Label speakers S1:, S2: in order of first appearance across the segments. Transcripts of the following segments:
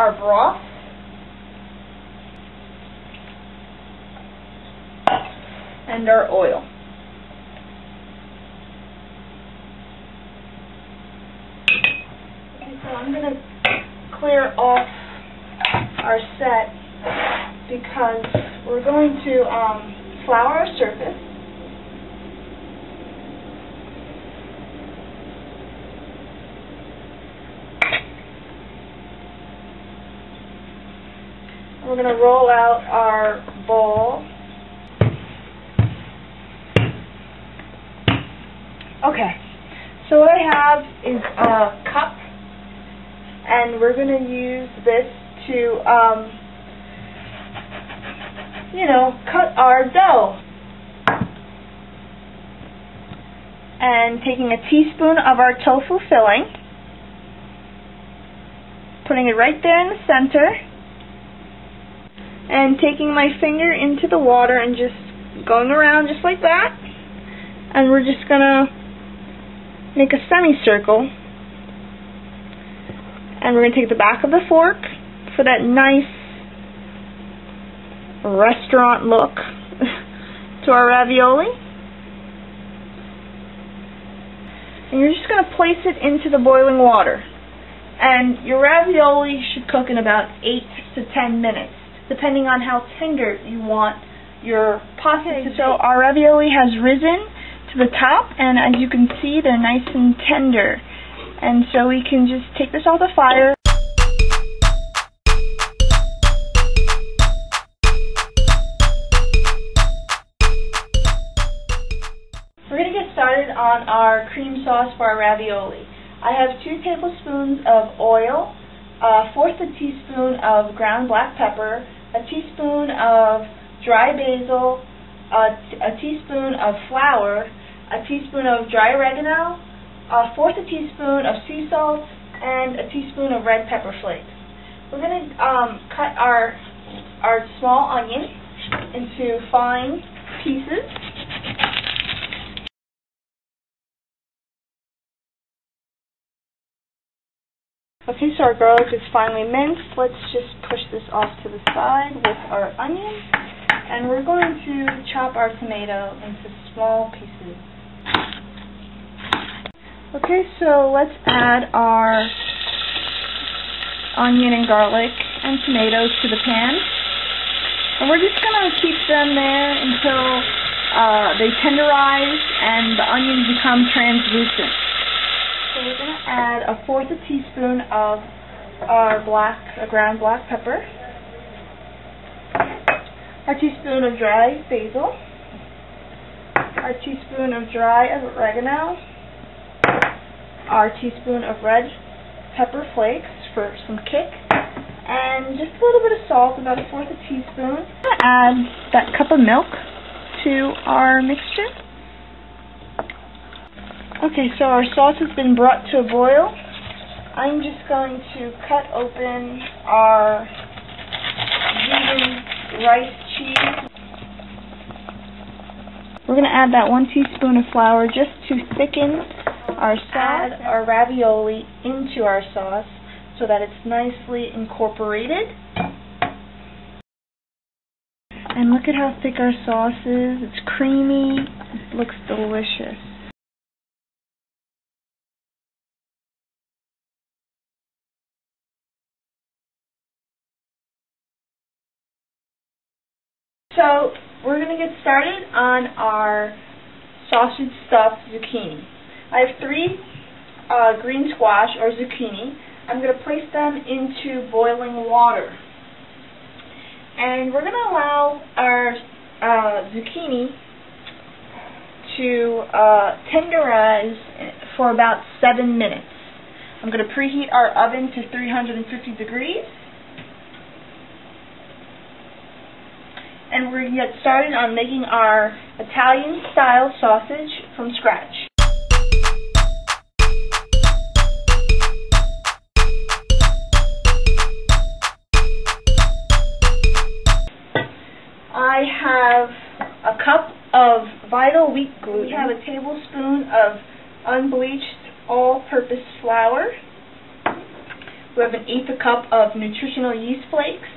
S1: our broth. And our oil. Okay, so I'm going to clear off our set because we're going to flour our surface. We're going to roll out our ball. Okay, so what I have is a cup, and we're going to use this to, cut our dough. And taking a teaspoon of our tofu filling, putting it right there in the center, and taking my finger into the water and just going around just like that. And we're just going to make a semicircle, and we're going to take the back of the fork for that nice restaurant look to our ravioli, and you're just going to place it into the boiling water, and your ravioli should cook in about 8 to 10 minutes depending on how tender you want your pasta to be. So our ravioli has risen to the top, and as you can see, they're nice and tender, and so we can just take this off the fire. We're going to get started on our cream sauce for our ravioli. I have 2 tablespoons of oil, a fourth a teaspoon of ground black pepper, a teaspoon of dry basil, a teaspoon of flour, a teaspoon of dry oregano, a fourth a teaspoon of sea salt, and a teaspoon of red pepper flakes. We're going to cut our small onion into fine pieces. Okay, so our garlic is finely minced. Let's just push this off to the side with our onion. And we're going to chop our tomato into small pieces. Okay, so let's add our onion and garlic and tomatoes to the pan. And we're just going to keep them there until they tenderize and the onions become translucent. So we're going to add a fourth a teaspoon of our ground black pepper, our teaspoon of dry basil, our teaspoon of dry oregano, our teaspoon of red pepper flakes for some kick, and just a little bit of salt, about a fourth a teaspoon. I'm going to add that cup of milk to our mixture. Okay, so our sauce has been brought to a boil. I'm just going to cut open our vegan rice cheese. We're going to add that 1 teaspoon of flour just to thicken our sauce. Add our ravioli into our sauce so that it's nicely incorporated. And look at how thick our sauce is. It's creamy. It looks delicious. So we're going to get started on our sausage stuffed zucchini. I have 3 green squash or zucchini. I'm going to place them into boiling water. And we're going to allow our zucchini to tenderize for about 7 minutes. I'm going to preheat our oven to 350 degrees. And we're going to get started on making our Italian-style sausage from scratch. I have a cup of Vital wheat gluten. We have a tablespoon of unbleached all-purpose flour. We have 1/8 cup of nutritional yeast flakes.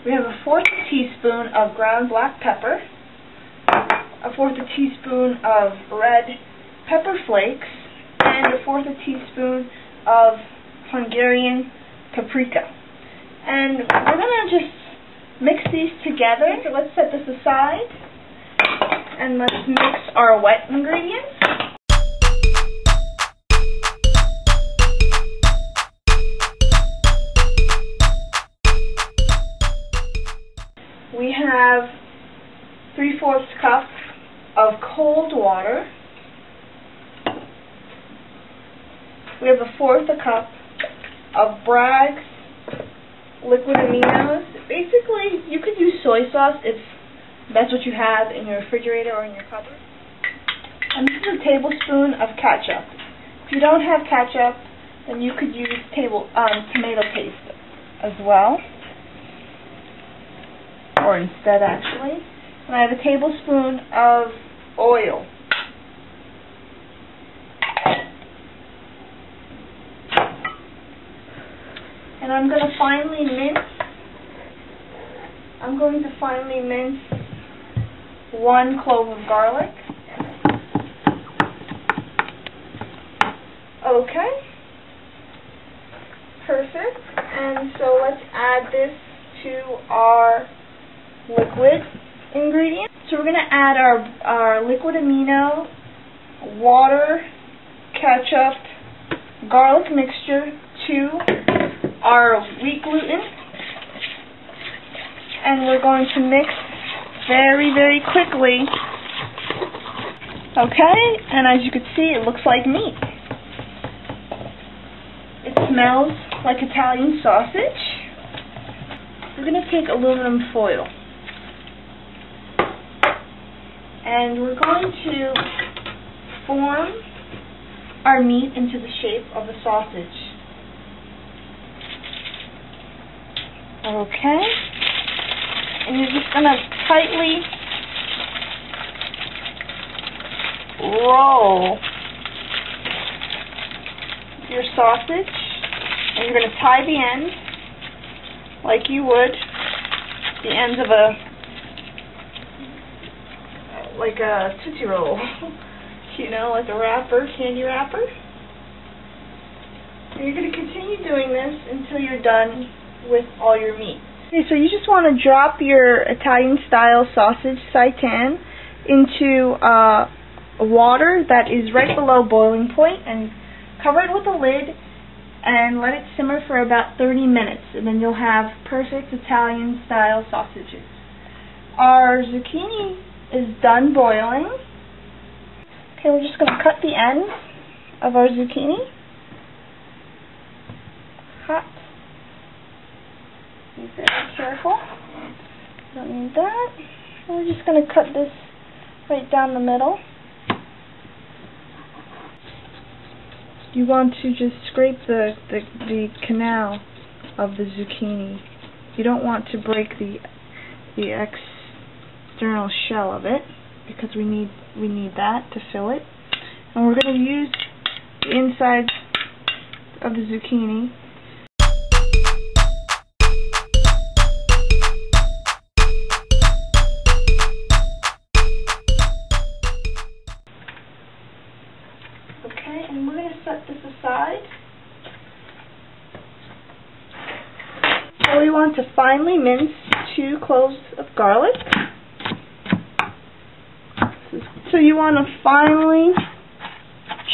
S1: We have 1/4 teaspoon of ground black pepper, 1/4 teaspoon of red pepper flakes, and 1/4 teaspoon of Hungarian paprika. And we're going to just mix these together. So let's set this aside and let's mix our wet ingredients. We have 3/4 cup of cold water. We have 1/4 cup of Bragg's liquid aminos. Basically, you could use soy sauce if that's what you have in your refrigerator or in your cupboard. And this is a tablespoon of ketchup. If you don't have ketchup, then you could use tomato paste as well. Or instead, actually. And I have a tablespoon of oil. And I'm going to finely mince 1 clove of garlic. Okay. Perfect. And so let's add this to our liquid ingredients. So we're going to add our liquid amino, water, ketchup, garlic mixture to our wheat gluten, and we're going to mix very, very quickly. Okay, and as you can see, it looks like meat. It smells like Italian sausage. We're going to take aluminum foil, and we're going to form our meat into the shape of a sausage. Okay, and you're just going to tightly roll your sausage, and you're going to tie the end like you would the ends of like a Tootsie Roll, you know, like a wrapper, candy wrapper. And you're going to continue doing this until you're done with all your meat. Okay, so you just want to drop your Italian-style sausage Seitan into water that is right below boiling point, and cover it with a lid and let it simmer for about 30 minutes, and then you'll have perfect Italian-style sausages. Our zucchini is done boiling. Okay, we're just going to cut the ends of our zucchini. Hot. Be very careful. Don't need that. And we're just going to cut this right down the middle. You want to just scrape the canal of the zucchini. You don't want to break the external shell of it, because we need that to fill it. And we're going to use the inside of the zucchini. Okay, and we're going to set this aside. So we want to finely mince 2 cloves of garlic. So you want to finely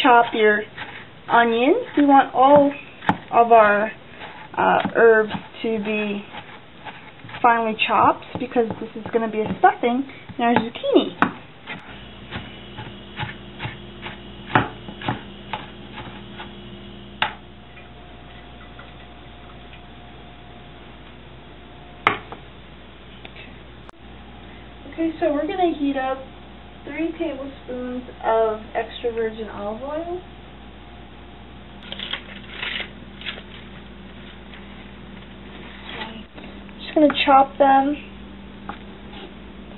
S1: chop your onions. We want all of our herbs to be finely chopped, because this is going to be a stuffing in our zucchini. Okay, so we're going to heat up 3 tablespoons of extra virgin olive oil. Just going to chop them.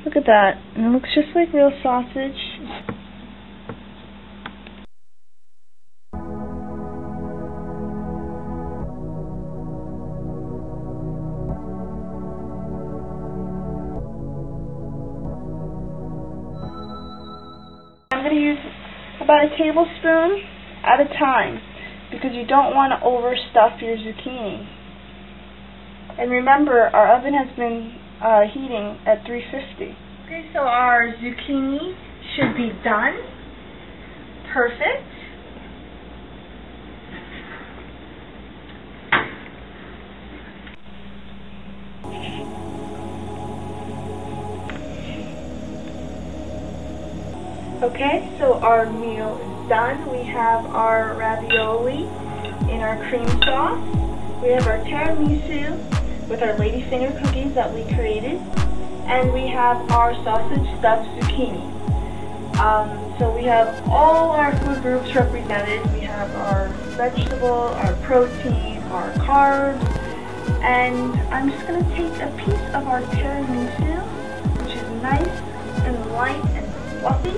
S1: Look at that. And it looks just like real sausage. about a tablespoon at a time because you don't want to overstuff your zucchini. And remember, our oven has been heating at 350. Okay, so our zucchini should be done. Perfect. Okay, so our meal is done. We have our ravioli in our cream sauce. We have our tiramisu with our ladyfinger cookies that we created. And we have our sausage stuffed zucchini. So we have all our food groups represented. We have our vegetable, our protein, our carbs. And I'm just going to take a piece of our tiramisu, which is nice and light and fluffy.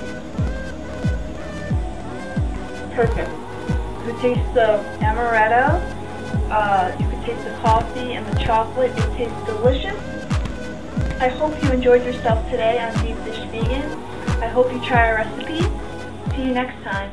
S1: Perfect. You can taste the amaretto, you can taste the coffee and the chocolate. It tastes delicious. I hope you enjoyed yourself today on Deep Dish Vegan. I hope you try our recipes. See you next time.